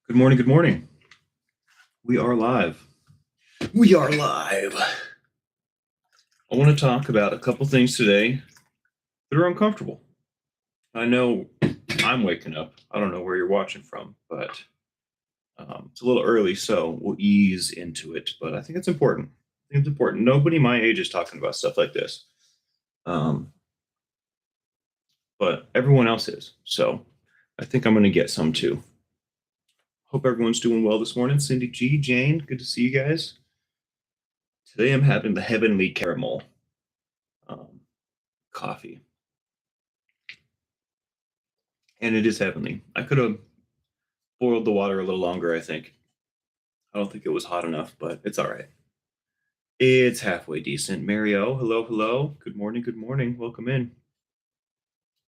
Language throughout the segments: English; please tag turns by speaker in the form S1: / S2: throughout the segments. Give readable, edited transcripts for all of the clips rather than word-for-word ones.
S1: Good morning. Good morning. We are live. We are live. I want to talk about a couple things today that are uncomfortable. I know I'm waking up. I don't know where you're watching from, but it's a little early, so we'll ease into it. But I think it's important. I think it's important. Nobody my age is talking about stuff like this, um, but everyone else is. So I think I'm going to get some too. Hope everyone's doing well this morning. Cindy G, Jane, good to see you guys. Today I'm having the Heavenly Caramel um, coffee. And it is heavenly. I could have boiled the water a little longer, I think. I don't think it was hot enough, but it's all right. It's halfway decent. Mario, hello, hello. Good morning, good morning. Welcome in.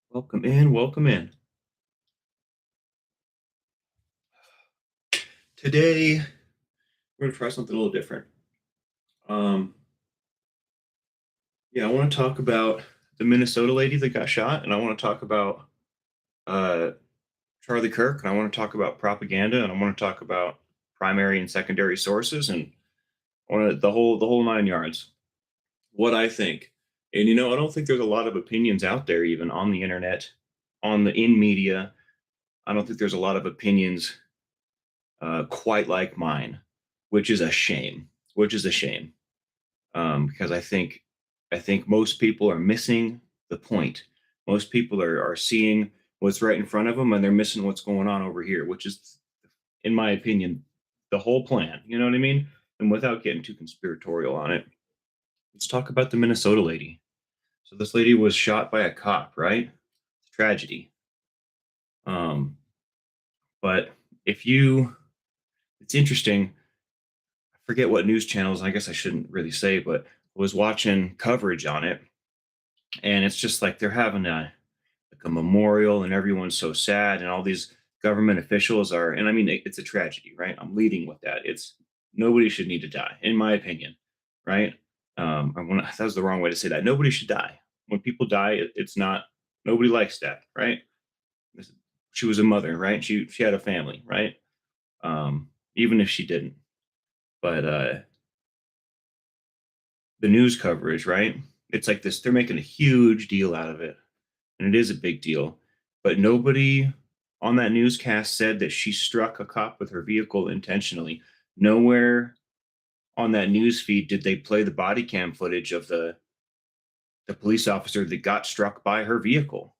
S1: Welcome in, welcome in. Today, we're going to try something a little different. Um, yeah, I want to talk about the Minnesota lady that got shot, and I want to talk about uh, Charlie Kirk, and I want to talk about propaganda, and I want to talk about primary and secondary sources, and I want to, the whole nine yards. What I think. And I don't think there's a lot of opinions out there, even on the internet, in media. I don't think there's a lot of opinions quite like mine, which is a shame. Which is a shame, because I think most people are missing the point. Most people are seeing what's right in front of them, and they're missing what's going on over here, which is, in my opinion, the whole plan. You know what I mean? And without getting too conspiratorial on it, let's talk about the Minnesota lady. So this lady was shot by a cop, right? It's a tragedy. Um, but if you, it's interesting. I forget what news channels. I guess I shouldn't really say, but was watching coverage on it, and it's just like they're having a memorial, and everyone's so sad, and all these government officials are. And I mean, it's a tragedy, right? I'm leading with that. It's nobody should need to die, in my opinion, right? That was the wrong way to say that. Nobody should die. When people die, it's not. Nobody likes that, right? She was a mother, right? She had a family, right? Even if she didn't. But the news coverage, right? It's like this, they're making a huge deal out of it. And it is a big deal. But nobody on that newscast said that she struck a cop with her vehicle intentionally. Nowhere on that news feed did they play the body cam footage of the police officer that got struck by her vehicle.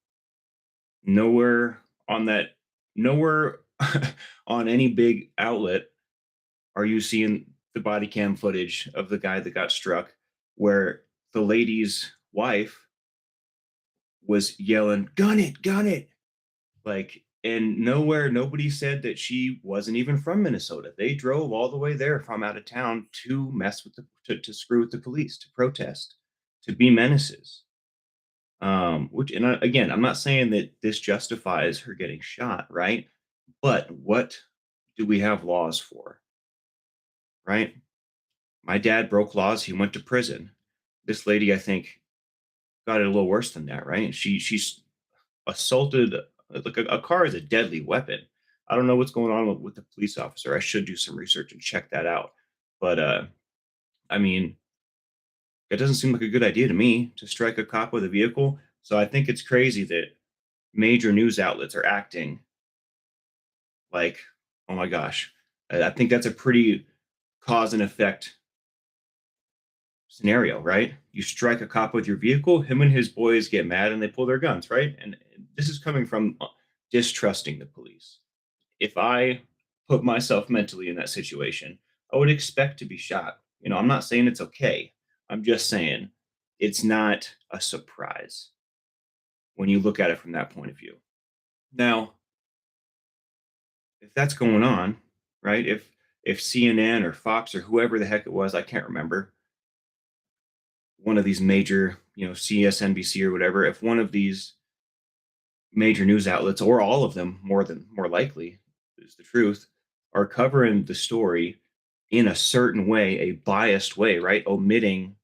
S1: Nowhere on that, nowhere on any big outlet are you seeing the body cam footage of the guy that got struck, where the lady's wife was yelling, gun it. Like, and nowhere, nobody said that she wasn't even from Minnesota. They drove all the way there from out of town to mess with to screw with the police, to protest, to be menaces. Which, and again, I'm not saying that this justifies her getting shot, right? But what do we have laws for, right? My dad broke laws. He went to prison. This lady, I think, got it a little worse than that, right? She's assaulted. Like a car is a deadly weapon. I don't know what's going on with the police officer. I should do some research and check that out. But I mean, it doesn't seem like a good idea to me to strike a cop with a vehicle. So I think it's crazy that major news outlets are acting like, oh my gosh, I think that's a pretty cause and effect scenario, right? You strike a cop with your vehicle, him and his boys get mad and they pull their guns, right? And this is coming from distrusting the police. If I put myself mentally in that situation, I would expect to be shot. I'm not saying it's okay. I'm just saying it's not a surprise when you look at it from that point of view. Now, if that's going on, right? If CNN or Fox or whoever the heck it was, I can't remember, one of these major, CSNBC or whatever, if one of these major news outlets, or all of them, more likely is the truth, are covering the story in a certain way, a biased way, right? Omitting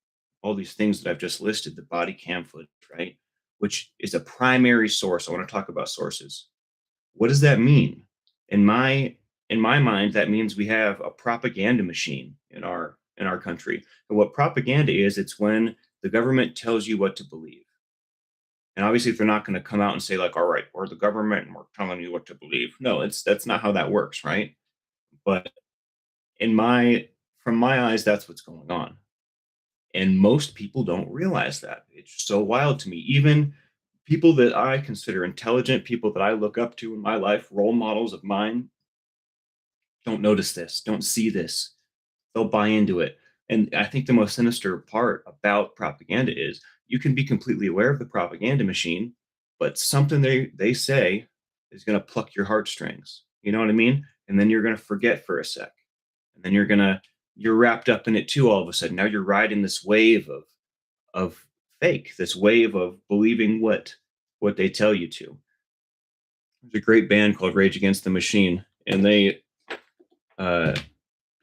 S1: all these things that I've just listed, the body cam footage, right? Which is a primary source. I want to talk about sources. What does that mean? In my In my mind, that means we have a propaganda machine in our country. And what propaganda is, it's when the government tells you what to believe. And obviously, if they're not going to come out and say like, "All right, we're the government and we're telling you what to believe," no, it's that's not how that works, right? But in my from my eyes, that's what's going on, and most people don't realize that. It's so wild to me. Even people that I consider intelligent, people that I look up to in my life, role models of mine, don't notice this, don't see this. They'll buy into it. And I think the most sinister part about propaganda is you can be completely aware of the propaganda machine, but something they say is going to pluck your heartstrings. You know what I mean? And then you're going to forget for a sec. And then you're wrapped up in it too all of a sudden. Now you're riding this wave of fake, this wave of believing what they tell you to. There's a great band called Rage Against the Machine, and uh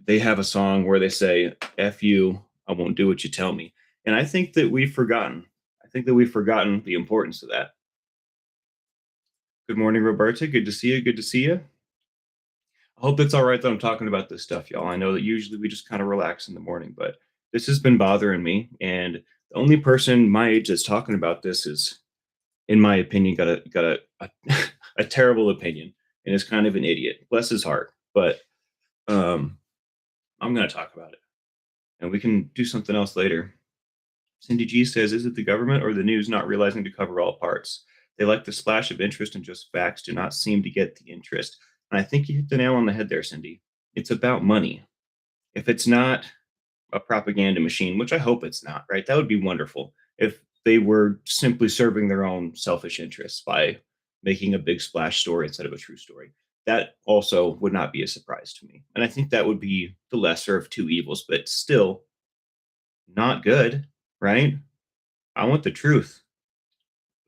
S1: they have a song where they say, "F you, I won't do what you tell me." And I think that we've forgotten. I think that we've forgotten the importance of that. Good morning, Roberta. Good to see you. Good to see you. I hope it's all right that I'm talking about this stuff, y'all. I know that usually we just kind of relax in the morning, but this has been bothering me. And the only person my age that's talking about this is, in my opinion, a terrible opinion and is kind of an idiot. Bless his heart. But um, I'm going to talk about it, and we can do something else later. Cindy G says, "Is it the government or the news not realizing to cover all parts? They like the splash of interest and just facts do not seem to get the interest." And I think you hit the nail on the head there, Cindy. It's about money. If it's not a propaganda machine, which I hope it's not, right? That would be wonderful if they were simply serving their own selfish interests by making a big splash story instead of a true story. That also would not be a surprise to me. And I think that would be the lesser of two evils, but still not good, right? I want the truth.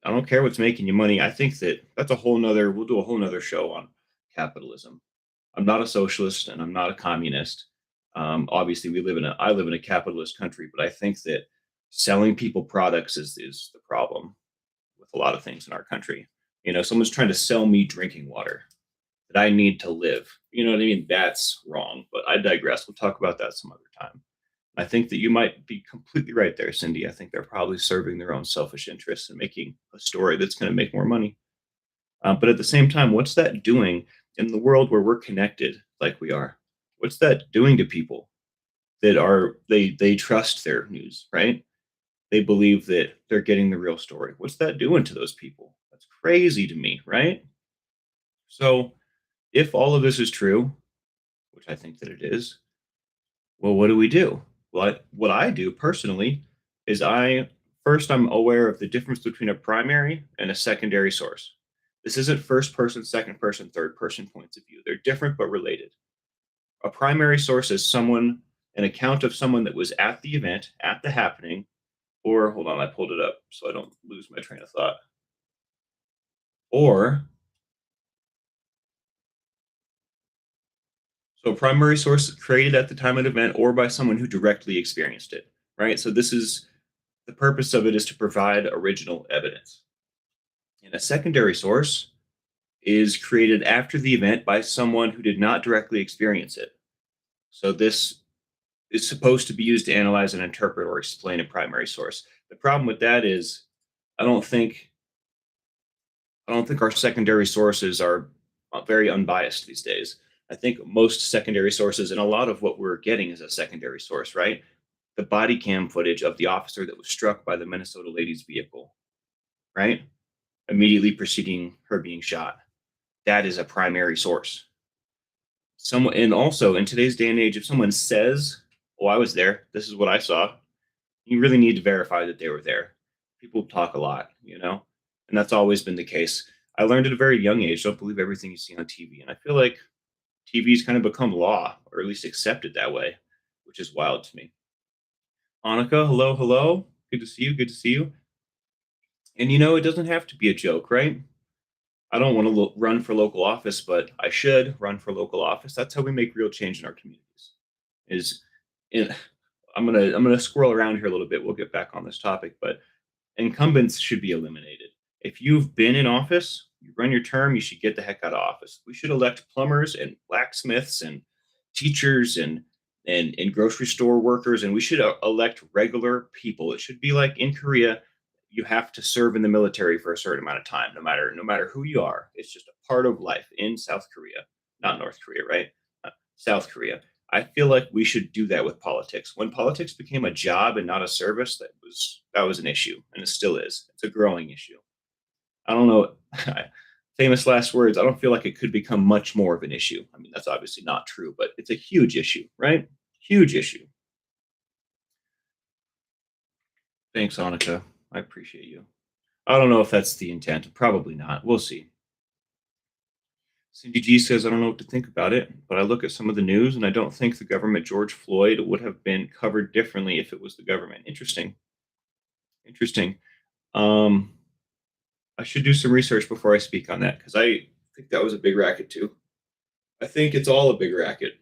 S1: I don't care what's making you money. I think that that's a whole nother, we'll do a whole nother show on capitalism. I'm not a socialist and I'm not a communist. Obviously, I live in a capitalist country, but I think that selling people products is the problem with a lot of things in our country. You know, someone's trying to sell me drinking water that I need to live. You know what I mean? That's wrong, but I digress. We'll talk about that some other time. I think that you might be completely right there, Cindy. I think they're probably serving their own selfish interests and making a story that's going to make more money. But at the same time, what's that doing in the world where we're connected like we are? What's that doing to people that are they trust their news, right? They believe that they're getting the real story. What's that doing to those people? That's crazy to me, right? So if all of this is true, which I think that it is, well, what do we do? Well, what I do personally is I'm aware of the difference between a primary and a secondary source. This isn't first person, second person, third person points of view. They're different but related. A primary source is an account of someone that was at the event, at the happening, or hold on, I pulled it up so I don't lose my train of thought. Or so a primary source created at the time of the event or by someone who directly experienced it, right? So this is the purpose of it is to provide original evidence. And a secondary source is created after the event by someone who did not directly experience it. So this is supposed to be used to analyze and interpret or explain a primary source. The problem with that is I don't think I don't think our secondary sources are very unbiased these days. I think most secondary sources and a lot of what we're getting is a secondary source, right? The body cam footage of the officer that was struck by the Minnesota lady's vehicle, right? Immediately preceding her being shot. That is a primary source. Someone, and also in today's day and age, if someone says, "Oh, I was there. This is what I saw," you really need to verify that they were there. People talk a lot, you know, and that's always been the case. I learned at a very young age, don't believe everything you see on TV. And I feel like TV's kind of become law, or at least accepted that way, which is wild to me. Annika, hello, hello. Good to see you. Good to see you. And you know, it doesn't have to be a joke, right? I don't want to run for local office, but I should run for local office. That's how we make real change in our communities. Is in, I'm gonna squirrel around here a little bit. We'll get back on this topic, but incumbents should be eliminated. If you've been in office, You run your term, you should get the heck out of office. We should elect plumbers and blacksmiths and teachers and grocery store workers, and we should elect regular people. It should be like in Korea, you have to serve in the military for a certain amount of time, no matter who you are. It's just a part of life in South Korea, not North Korea, right? South Korea. I feel like we should do that with politics. When politics became a job and not a service, that was an issue, and it still is. It's a growing issue. I don't know. Famous last words. I don't feel like it could become much more of an issue. I mean, that's obviously not true, but it's a huge issue, right? Huge issue. Thanks, Annika. I appreciate you. I don't know if that's the intent. Probably not. We'll see. Cindy G says, I don't know what to think about it, but I look at some of the news and I don't think the government George Floyd would have been covered differently if it was the government. Interesting. Interesting. Um, I should do some research before I speak on that because I think that was a big racket too. I think it's all a big racket.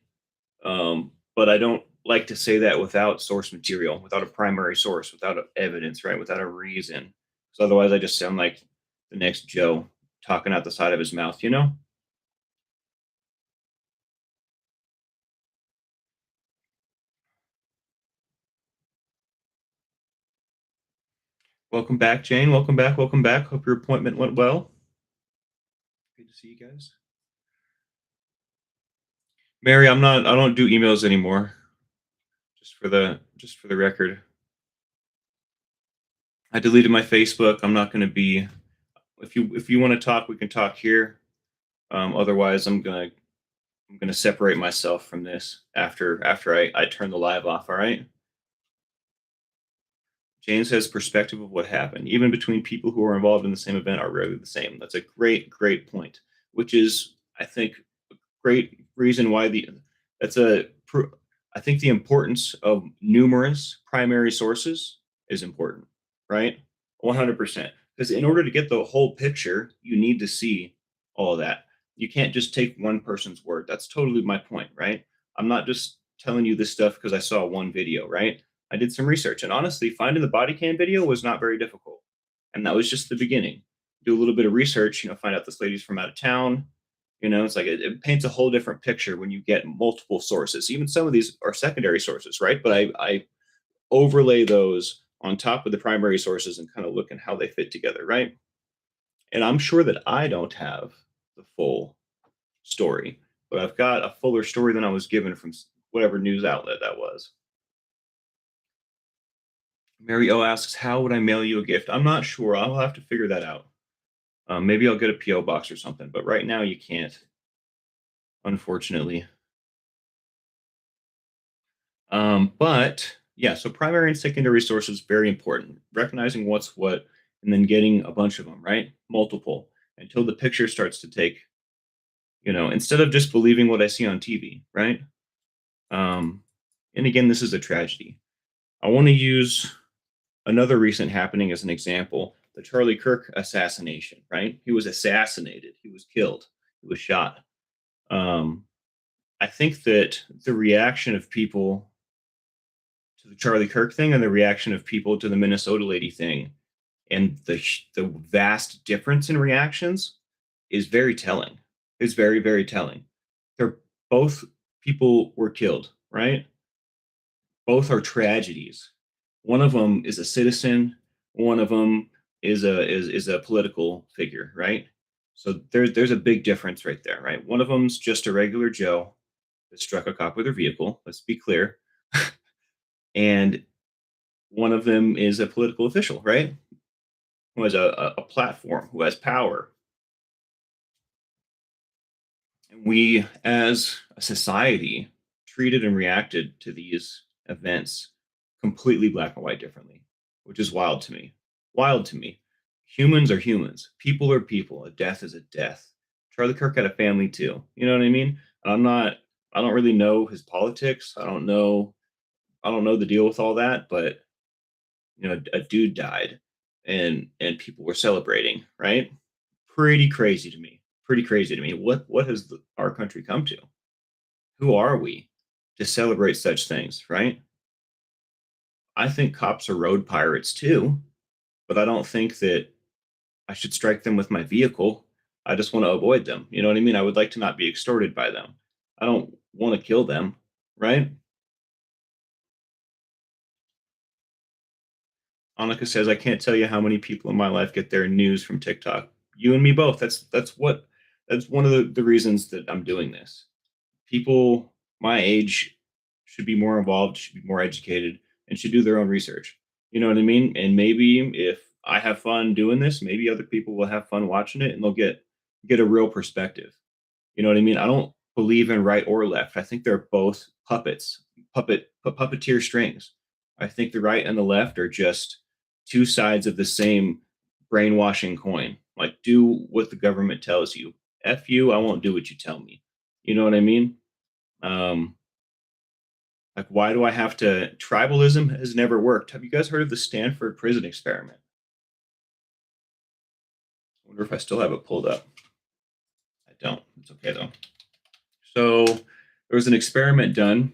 S1: But I don't like to say that without source material, without a primary source, without evidence, right? Without a reason. Because otherwise, I just sound like the next Joe talking out the side of his mouth, you know? Welcome back, Jane. Welcome back. Welcome back. Hope your appointment went well. Good to see you guys. Mary, I don't do emails anymore. Just for the record. I deleted my Facebook. I'm not gonna be if you want to talk, we can talk here. Otherwise I'm gonna separate myself from this after I turn the live off, all right? James has perspective of what happened, even between people who are involved in the same event are rarely the same. That's a great point, which is, I think, a great reason why that's a, I think the importance of numerous primary sources is important, right? 100%. Because in order to get the whole picture, you need to see all of that. You can't just take one person's word. That's totally my point, right? I'm not just telling you this stuff because I saw one video, right? I did some research, and honestly, finding the body cam video was not very difficult. And that was just the beginning. Do a little bit of research, find out this lady's from out of town. It's like it paints a whole different picture when you get multiple sources. Even some of these are secondary sources, right? But I overlay those on top of the primary sources and kind of look at how they fit together, right? And I'm sure that I don't have the full story, but I've got a fuller story than I was given from whatever news outlet that was. Mary O asks, "How would I mail you a gift?" I'm not sure. I'll have to figure that out. Maybe I'll get a PO box or something, but right now you can't, unfortunately. But yeah, so primary and secondary sources very important. Recognizing what's what, and then getting a bunch of them, right? Multiple until the picture starts to take. Instead of just believing what I see on TV, right? Um, and again, this is a tragedy. I want to use another recent happening as an example, the Charlie Kirk assassination, right? He was assassinated, he was killed, he was shot. Um, I think that the reaction of people to the Charlie Kirk thing and the reaction of people to the Minnesota lady thing and the vast difference in reactions is very telling. It's very, very telling. They're both people were killed, right? Both are tragedies. One of them is a citizen. One of them is a political figure, right? So there's a big difference right there, right? One of them's just a regular Joe that struck a cop with their vehicle. Let's be clear. And one of them is a political official, right? Who has a platform, who has power. And we, as a society, treated and reacted to these events completely black and white differently, which is wild to me. Wild to me. Humans are humans. People are people. A death is a death. Charlie Kirk had a family too. You know what I mean? I'm not. I don't really know his politics. I don't know. I don't know the deal with all that. But a dude died, and people were celebrating. Right? Pretty crazy to me. Pretty crazy to me. What has our country come to? Who are we to celebrate such things? Right? I think cops are road pirates too, but I don't think that I should strike them with my vehicle. I just want to avoid them. You know what I mean? I would like to not be extorted by them. I don't want to kill them, right? Annika says, I can't tell you how many people in my life get their news from TikTok. You and me both. That's one of the reasons that I'm doing this. People my age should be more involved, should be more educated, and should do their own research. You know what I mean? And maybe if I have fun doing this, maybe other people will have fun watching it and they'll get a real perspective. You know what I mean? I don't believe in right or left. I think they're both puppets, puppeteer strings. I think the right and the left are just two sides of the same brainwashing coin. Like, do what the government tells you. F you, I won't do what you tell me. You know what I mean? Um, like, why do I have to? Tribalism has never worked. Have you guys heard of the Stanford prison experiment? I wonder if I still have it pulled up. I don't. It's okay though. So there was an experiment done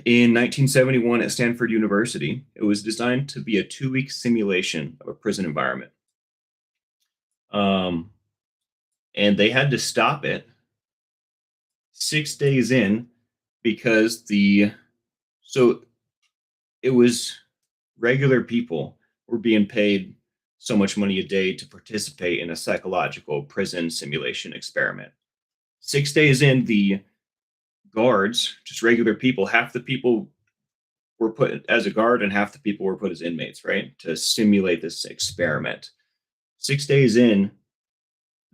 S1: in 1971 at Stanford University. It was designed to be a 2 week simulation of a prison environment. Um, and they had to stop it 6 days in because so it was regular people were being paid so much money a day to participate in a psychological prison simulation experiment. 6 days in, the guards, just regular people, half the people were put as a guard and half the people were put as inmates, right? To simulate this experiment. 6 days in,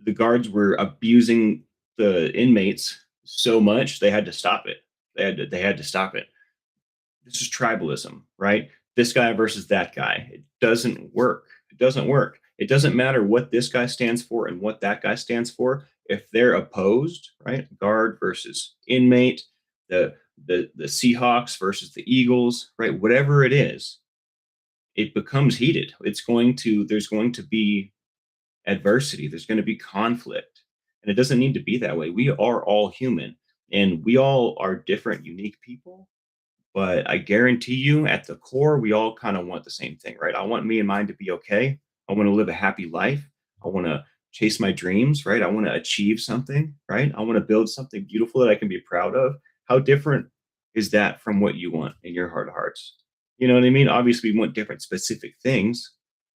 S1: the guards were abusing the inmates so much they had to stop it. They had to stop it. This is tribalism, right? This guy versus that guy. It doesn't work. It doesn't work. It doesn't matter what this guy stands for and what that guy stands for. If they're opposed, right? Guard versus inmate, the the Seahawks versus the Eagles, right? Whatever it is, it becomes heated. There's going to be adversity. There's going to be conflict. And it doesn't need to be that way. We are all human and we all are different, unique people, but I guarantee you, at the core, we all kind of want the same thing, right? I want me and mine to be okay. I want to live a happy life. I want to chase my dreams, right? I want to achieve something, right? I want to build something beautiful that I can be proud of. How different is that from what you want in your heart of hearts? You know what I mean? Obviously, we want different specific things,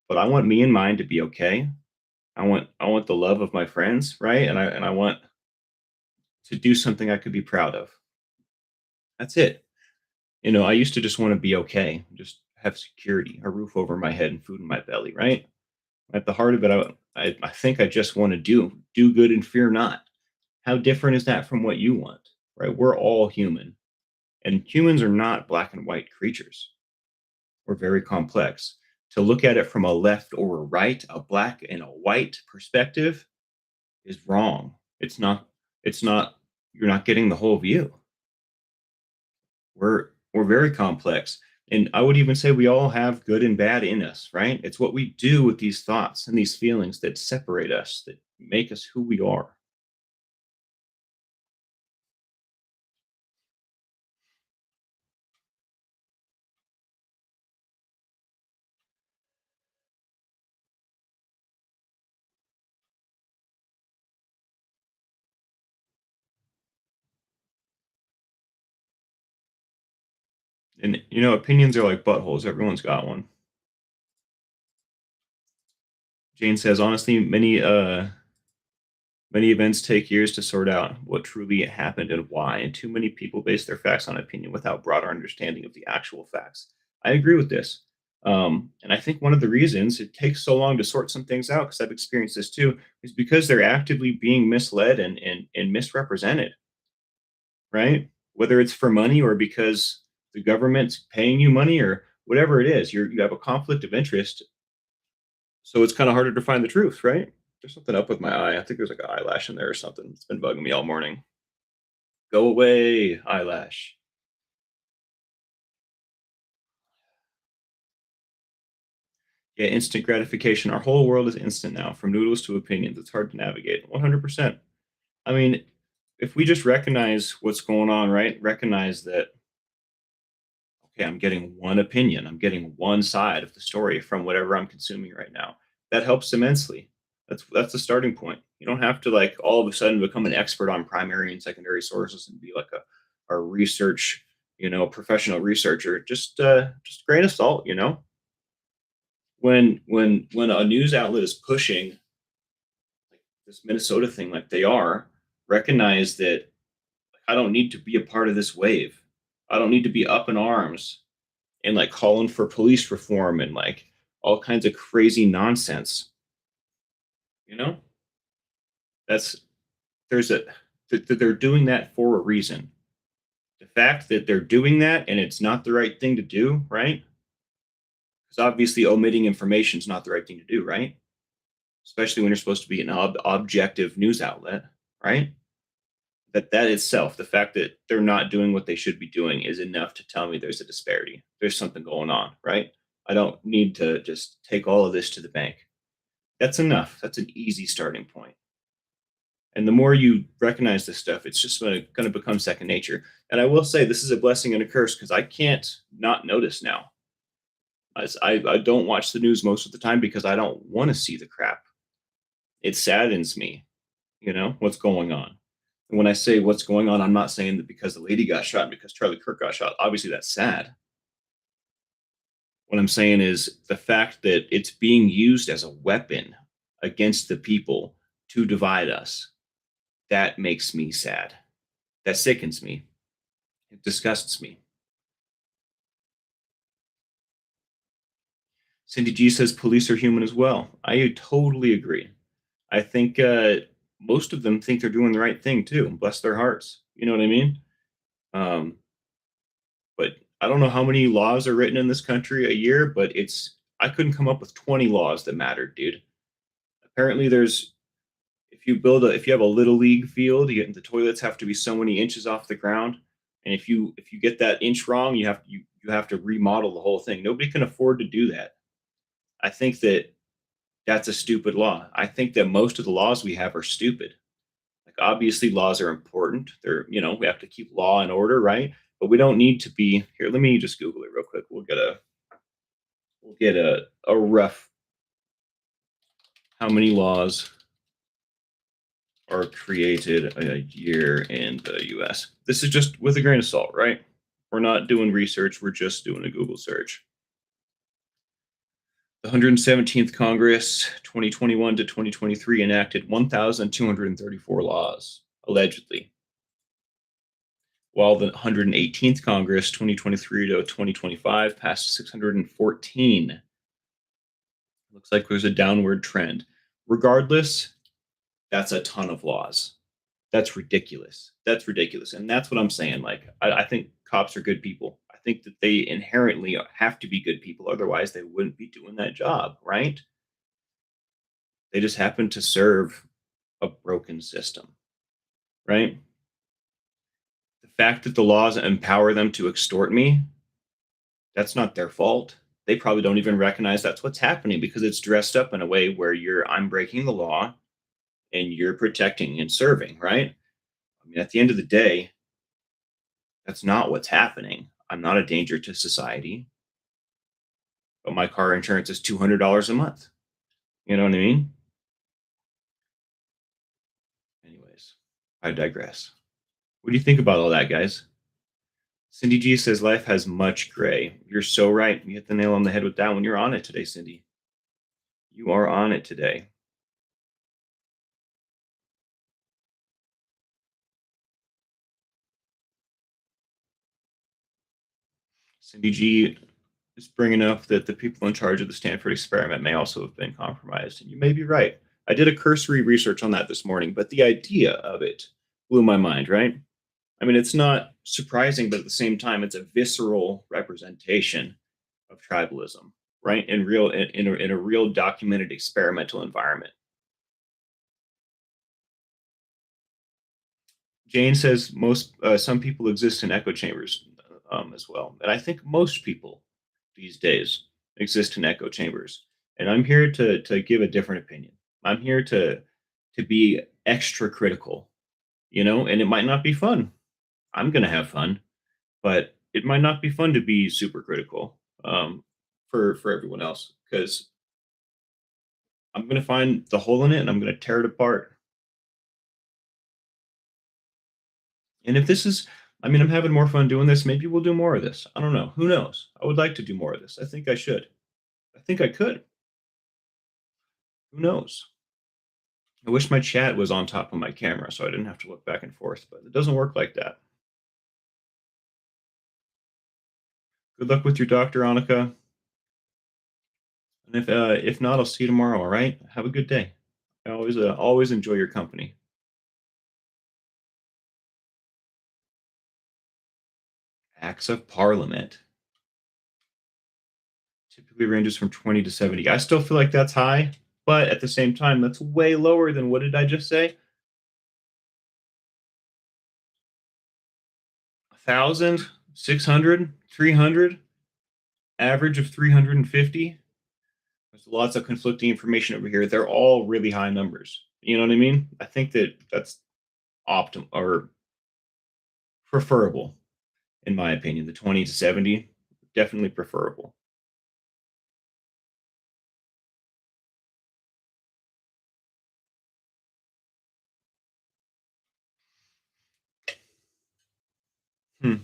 S1: but I want me and mine to be okay. I want the love of my friends, right? And I want to do something I could be proud of. That's it. I used to just want to be okay, just have security, a roof over my head, and food in my belly, right? At the heart of it, I think I just want to do good and fear not. How different is that from what you want, right? We're all human, and humans are not black and white creatures. We're very complex. To look at it from a left or a right, a black and a white perspective is wrong. It's not, you're not getting the whole view. We're very complex. And I would even say we all have good and bad in us, right? It's what we do with these thoughts and these feelings that separate us, that make us who we are. And opinions are like buttholes. Everyone's got one. Jane says, honestly, many events take years to sort out what truly happened and why, and too many people base their facts on opinion without broader understanding of the actual facts. I agree with this. And I think one of the reasons it takes so long to sort some things out, because I've experienced this too, is because they're actively being misled and misrepresented, right? Whether it's for money or because the government's paying you money or whatever it is, you have a conflict of interest. So it's kind of harder to find the truth, right? There's something up with my eye. I think there's like an eyelash in there or something. It's been bugging me all morning. Go away, eyelash. Yeah, instant gratification. Our whole world is instant now, from noodles to opinions. It's hard to navigate. 100%. I mean, if we just recognize what's going on, right? Recognize that, okay, I'm getting one opinion, I'm getting one side of the story from whatever I'm consuming right now. That helps immensely. That's the starting point. You don't have to like all of a sudden become an expert on primary and secondary sources and be like a research, professional researcher. Just grain of salt, when a news outlet is pushing like this Minnesota thing like they are, recognize that I don't need to be a part of this wave. I don't need to be up in arms and like calling for police reform and like all kinds of crazy nonsense. You know, that's there's a they're doing that for a reason. The fact that they're doing that and it's not the right thing to do, right? Because obviously omitting information is not the right thing to do, right? Especially when you're supposed to be an objective news outlet, right? That itself, the fact that they're not doing what they should be doing is enough to tell me there's a disparity. There's something going on, right? I don't need to just take all of this to the bank. That's enough. That's an easy starting point. And the more you recognize this stuff, it's just going to become second nature. And I will say this is a blessing and a curse because I can't not notice now. As I don't watch the news most of the time because I don't want to see the crap. It saddens me, what's going on. And when I say what's going on, I'm not saying that because the lady got shot and because Charlie Kirk got shot. Obviously, that's sad. What I'm saying is the fact that it's being used as a weapon against the people to divide us. That makes me sad. That sickens me. It disgusts me. Cindy G says police are human as well. I totally agree. I think most of them think they're doing the right thing too. Bless their hearts. You know what I mean? Um, but I don't know how many laws are written in this country a year, but I couldn't come up with 20 laws that mattered, dude. Apparently, there's if you have a little league field, the toilets have to be so many inches off the ground, and if you get that inch wrong, you have to remodel the whole thing. Nobody can afford to do that. I think that that's a stupid law. I think that most of the laws we have are stupid. Like obviously laws are important. We have to keep law and order, right? But we don't need to be here. Let me just Google it real quick. We'll get a rough how many laws are created a year in the US. This is just with a grain of salt, right? We're not doing research, we're just doing a Google search. The 117th Congress, 2021 to 2023, enacted 1,234 laws, allegedly, while the 118th Congress, 2023 to 2025, passed 614. Looks like there's a downward trend. Regardless, that's a ton of laws. That's ridiculous. That's ridiculous. And that's what I'm saying. Like, I think cops are good people. I think that they inherently have to be good people. Otherwise, they wouldn't be doing that job, right? They just happen to serve a broken system, right? The fact that the laws empower them to extort me, that's not their fault. They probably don't even recognize that's what's happening because it's dressed up in a way where I'm breaking the law and you're protecting and serving, right? I mean, at the end of the day, that's not what's happening. I'm not a danger to society, but my car insurance is $200 a month. You know what I mean? Anyways, I digress. What do you think about all that, guys? Cindy G says life has much gray. You're so right. You hit the nail on the head with that one. You're on it today, Cindy. You are on it today. Cindy G is bringing up that the people in charge of the Stanford experiment may also have been compromised. And you may be right. I did a cursory research on that this morning, but the idea of it blew my mind, right? I mean, it's not surprising, but at the same time, it's a visceral representation of tribalism, right? In a real documented experimental environment. Jane says some people exist in echo chambers as well, and I think most people these days exist in echo chambers. And I'm here to give a different opinion. I'm here to be extra critical, and it might not be fun. I'm gonna have fun, but it might not be fun to be super critical for everyone else because I'm gonna find the hole in it and I'm gonna tear it apart. And if this is, I mean, I'm having more fun doing this. Maybe we'll do more of this. I don't know. Who knows? I would like to do more of this. I think I should. I think I could. Who knows? I wish my chat was on top of my camera so I didn't have to look back and forth, but it doesn't work like that. Good luck with your doctor, Annika. And if not, I'll see you tomorrow. All right. Have a good day. I always enjoy your company. Acts of Parliament typically ranges from 20 to 70. I still feel like that's high, but at the same time, that's way lower than what did I just say? 1,000, 600, 300, average of 350. There's lots of conflicting information over here. They're all really high numbers. You know what I mean? I think that that's optimal or preferable, in my opinion. The 20 to 70, definitely preferable. Hmm.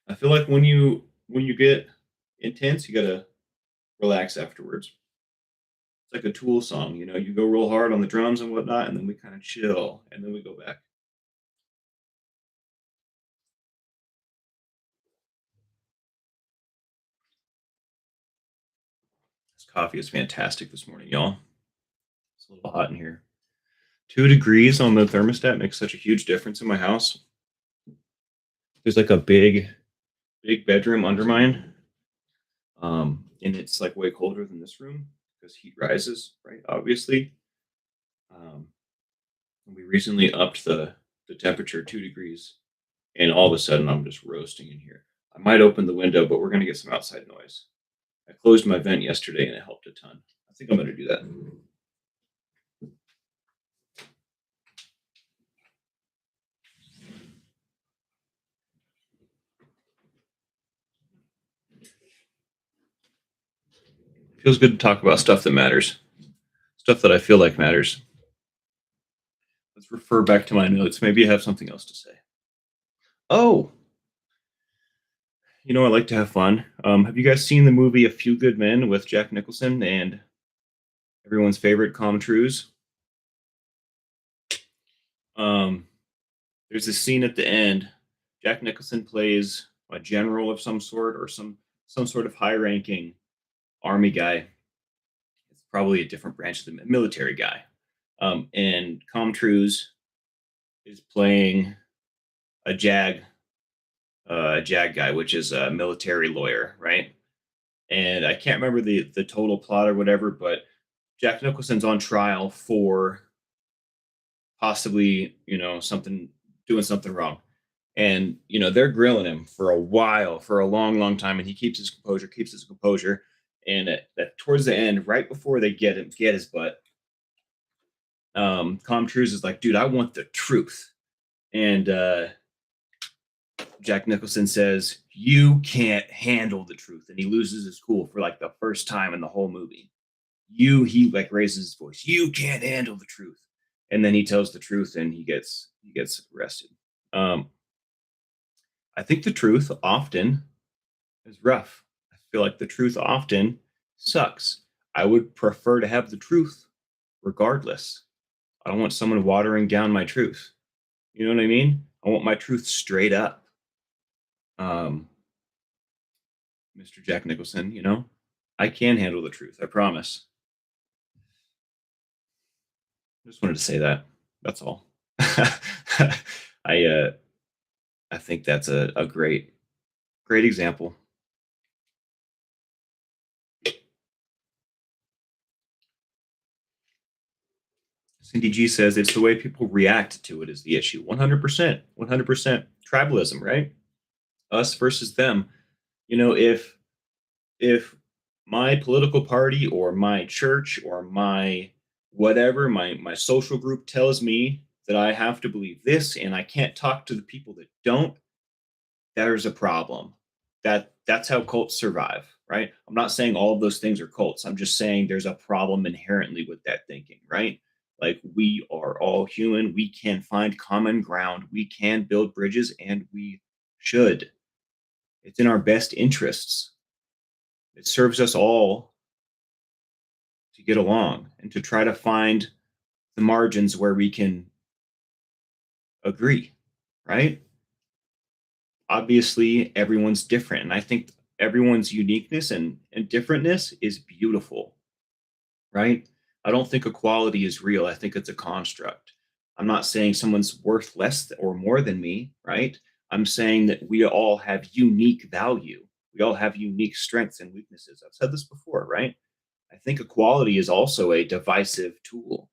S1: I feel like when you get intense, you gotta relax afterwards. It's like a Tool song, you know. You go real hard on the drums and whatnot, and then we kind of chill, and then we go back. This coffee is fantastic this morning, y'all. It's a little hot in here. 2 degrees on the thermostat makes such a huge difference in my house. There's like a big bedroom under mine, and it's like way colder than this room because heat rises, right? Obviously, um, we recently upped the temperature 2 degrees, and all of a sudden I'm just roasting in here. I might open the window, but we're gonna get some outside noise. I closed my vent yesterday, and it helped a ton. I think I'm gonna do that. Feels good to talk about stuff that matters, stuff that I feel like matters. Let's refer back to my notes. Maybe I have something else to say. Oh, I like to have fun. Have you guys seen the movie A Few Good Men with Jack Nicholson and everyone's favorite Tom Cruise? Um, there's a scene at the end. Jack Nicholson plays a general of some sort or some sort of high-ranking army guy. It's probably a different branch of the military guy. And Tom Cruise is playing a JAG guy, which is a military lawyer, right? And I can't remember the total plot or whatever, but Jack Nicholson's on trial for possibly, something doing something wrong. And they're grilling him for a while, for a long, long time, and he keeps his composure. And towards the end, right before they get his butt, Tom Cruise is like, "Dude, I want the truth." And Jack Nicholson says, "You can't handle the truth," and he loses his cool for like the first time in the whole movie. He like raises his voice. "You can't handle the truth," and then he tells the truth, and he gets arrested. Um, I think the truth often is rough. I feel like the truth often sucks. I would prefer to have the truth regardless. I don't want someone watering down my truth. You know what I mean? I want my truth straight up. Um, Mr. Jack Nicholson, I can handle the truth. I promise. Just wanted to say that. That's all. I I think that's a great example. Cindy G says it's the way people react to it is the issue. 100%. 100% tribalism, right? Us versus them. If my political party or my church or my whatever, my social group tells me that I have to believe this and I can't talk to the people that don't, there's a problem. That's how cults survive, right? I'm not saying all of those things are cults. I'm just saying there's a problem inherently with that thinking, right? Like we are all human. We can find common ground. We can build bridges and we should. It's in our best interests. It serves us all to get along and to try to find the margins where we can agree, right? Obviously, everyone's different. And I think everyone's uniqueness and differentness is beautiful, right? I don't think equality is real. I think it's a construct. I'm not saying someone's worth less or more than me, right? I'm saying that we all have unique value. We all have unique strengths and weaknesses. I've said this before, right? I think equality is also a divisive tool.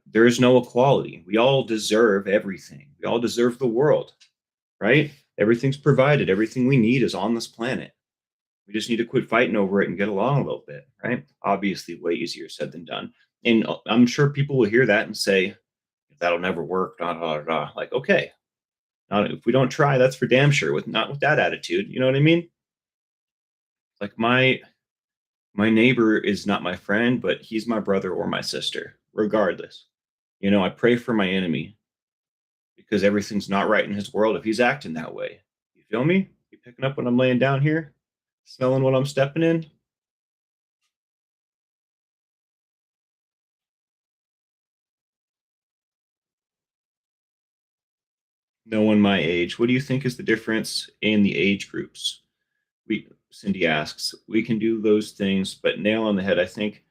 S1: There is no equality. We all deserve everything. We all deserve the world, right? Everything's provided. Everything we need is on this planet. We just need to quit fighting over it and get along a little bit, right? Obviously, way easier said than done. And I'm sure people will hear that and say, that'll never work. Da, da, da, da. Like, okay, not, if we don't try, that's for damn sure. With not with that attitude, you know what I mean? Like my neighbor is not my friend, but he's my brother or my sister, regardless. I pray for my enemy because everything's not right in his world if he's acting that way. You feel me? You picking up when I'm laying down here, smelling what I'm stepping in? No one my age. What do you think is the difference in the age groups? Cindy asks. We can do those things, but nail on the head. I think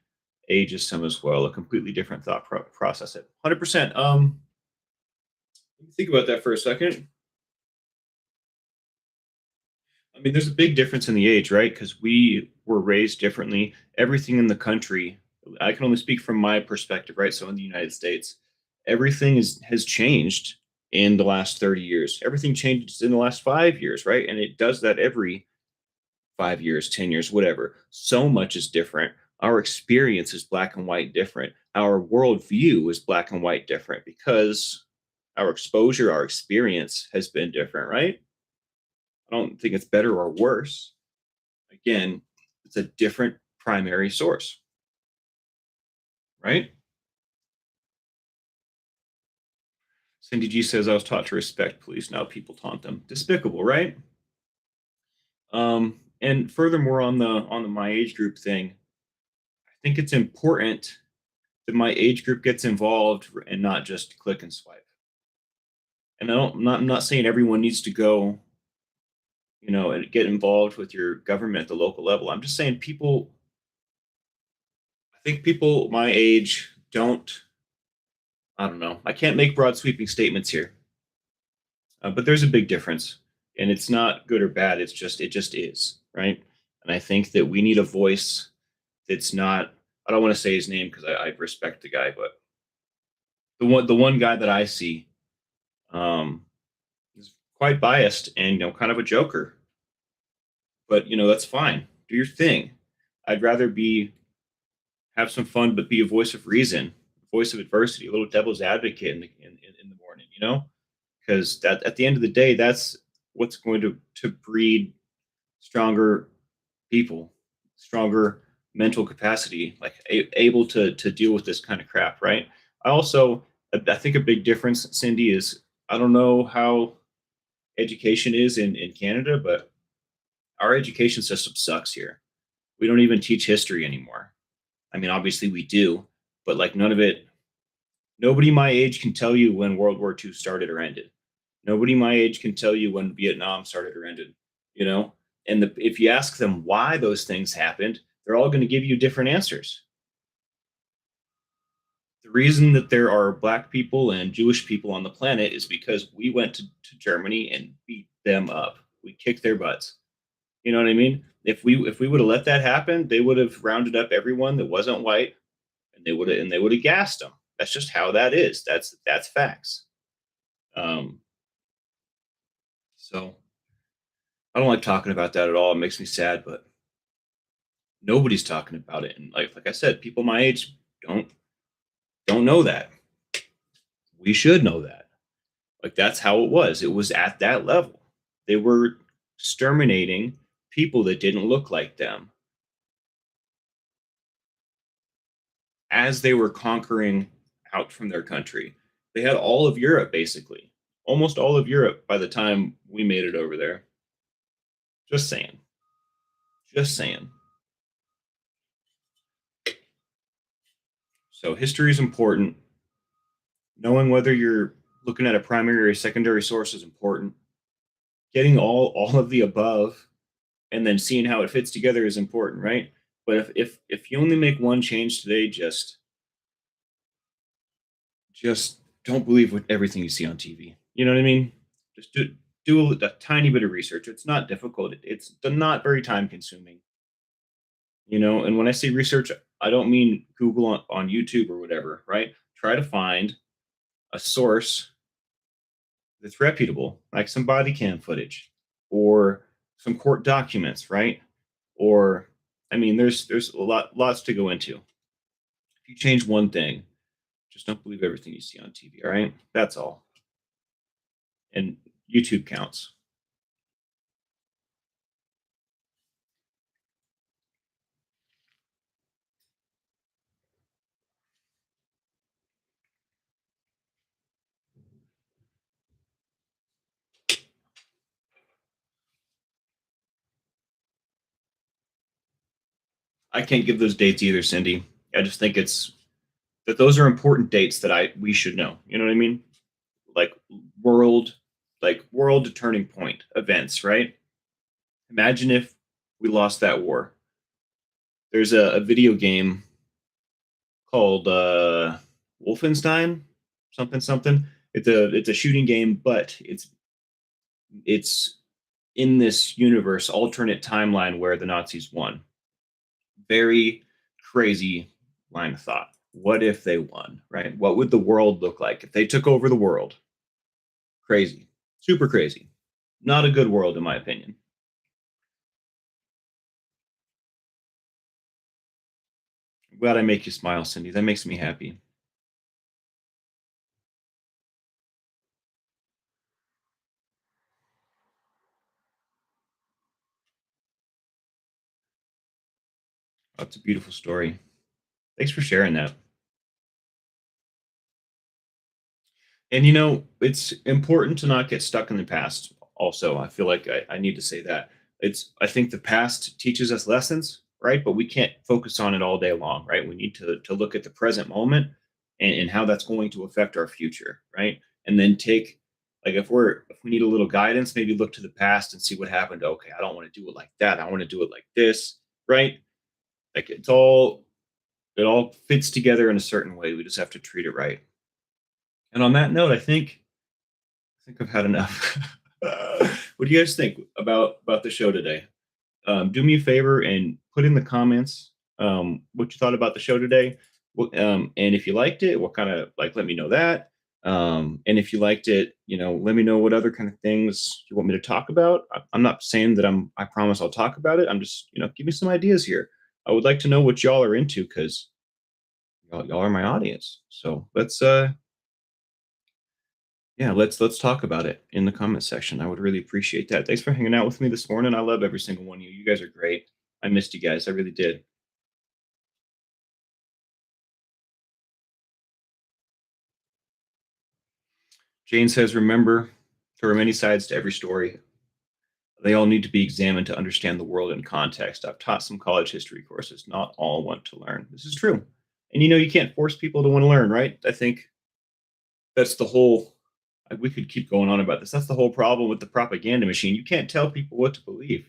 S1: age is some as well. A completely different thought process. It 100%. Let me think about that for a second. I mean, there's a big difference in the age, right? Because we were raised differently. Everything in the country, I can only speak from my perspective, right? So in the United States, everything has changed in the last 30 years. Everything changes in the last 5 years, right? And it does that every 5 years, 10 years, whatever. So much is different. Our experience is black and white different. Our worldview is black and white different because our exposure, our experience has been different, right? I don't think it's better or worse. Again, it's a different primary source, right? Cindy G says, I was taught to respect police. Now people taunt them. Despicable, right? And furthermore, on the my age group thing, I think it's important that my age group gets involved and not just click and swipe. And I'm not saying everyone needs to go, and get involved with your government at the local level. I'm just saying I think people my age don't, I don't know. I can't make broad sweeping statements here, but there's a big difference, and it's not good or bad. It just is, right? And I think that we need a voice that's not. I don't want to say his name because I respect the guy, but the one guy that I see is quite biased and kind of a joker. But that's fine. Do your thing. I'd rather be have some fun, but be a voice of reason, voice of adversity, a little devil's advocate in the morning. Because that at the end of the day, that's what's going to breed stronger people, stronger mental capacity, like able to deal with this kind of crap, right? I think a big difference, Cindy, is I don't know how education is in Canada, but our education system sucks here. We don't even teach history anymore. I mean, obviously we do, but like none of it. Nobody my age can tell you when World War II started or ended. Nobody my age can tell you when Vietnam started or ended. You know, and if you ask them why those things happened, they're all going to give you different answers. The reason that there are black people and Jewish people on the planet is because we went to Germany and beat them up. We kicked their butts. You know what I mean? If we would have let that happen, they would have rounded up everyone that wasn't white, and they would have gassed them. That's just how that is. That's facts. Um, so I don't like talking about that at all. It makes me sad, but nobody's talking about it. And like I said, people my age don't know that. We should know that. Like that's how it was. It was at that level. They were exterminating people that didn't look like them as they were conquering out from their country. They had all of Europe basically, almost all of Europe by the time we made it over there. Just saying. Just saying. So history is important. Knowing whether you're looking at a primary or secondary source is important. Getting all of the above and then seeing how it fits together is important, right? But if you only make one change today, just don't believe what everything you see on TV. You know what I mean? Just do a tiny bit of research. It's not difficult. It's not very time consuming. You know, and when I say research, I don't mean Google on YouTube or whatever, right? Try to find a source that's reputable, like some body cam footage or some court documents, right? Or I mean, there's lots to go into. If you change one thing, just don't believe everything you see on TV. All right, that's all. And YouTube counts. I can't give those dates either, Cindy. I just think it's that those are important dates that I we should know. You know what I mean? Like world, like world turning point events, right? Imagine if we lost that war. There's a video game called Wolfenstein, something something. It's a shooting game, but it's in this universe, alternate timeline where the Nazis won. Very crazy line of thought. What if they won, right? What would the world look like if they took over the world? Crazy. Super crazy. Not a good world, in my opinion. I'm glad I make you smile, Cindy. That makes me happy. That's a beautiful story. Thanks for sharing that. And you know, it's important to not get stuck in the past. Also, I feel like I need to say that. I think the past teaches us lessons, right? But we can't focus on it all day long, right? We need to look at the present moment and how that's going to affect our future, right? And then take like if we need a little guidance, maybe look to the past and see what happened. Okay, I don't want to do it like that. I want to do it like this, right? Like it all fits together in a certain way. We just have to treat it right. And on that note, I think I've had enough. What do you guys think about the show today? Do me a favor and put in the comments what you thought about the show today. And if you liked it, what kind of like let me know that. And if you liked it, you know, let me know what other kind of things you want me to talk about. I'm not saying that I promise I'll talk about it. I'm just, you know, give me some ideas here. I would like to know what y'all are into because y'all are my audience. So let's talk about it in the comment section. I would really appreciate that. Thanks for hanging out with me this morning. I love every single one of you. You guys are great. I missed you guys. I really did. Jane says, remember, there are many sides to every story. They all need to be examined to understand the world in context. I've taught some college history courses. Not all want to learn. This is true. And you know, you can't force people to want to learn, right? I think that's the whole, we could keep going on about this. That's the whole problem with the propaganda machine. You can't tell people what to believe.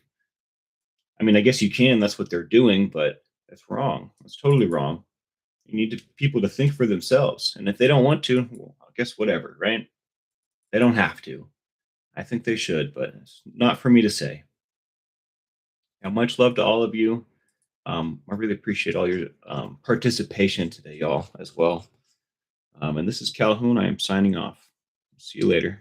S1: I mean, I guess you can. That's what they're doing, but that's wrong. That's totally wrong. You need people to think for themselves, and if they don't want to, well, I guess whatever, right? They don't have to. I think they should, but it's not for me to say. Now, much love to all of you. I really appreciate all your participation today, y'all, as well. And this is Calhoun. I am signing off. See you later.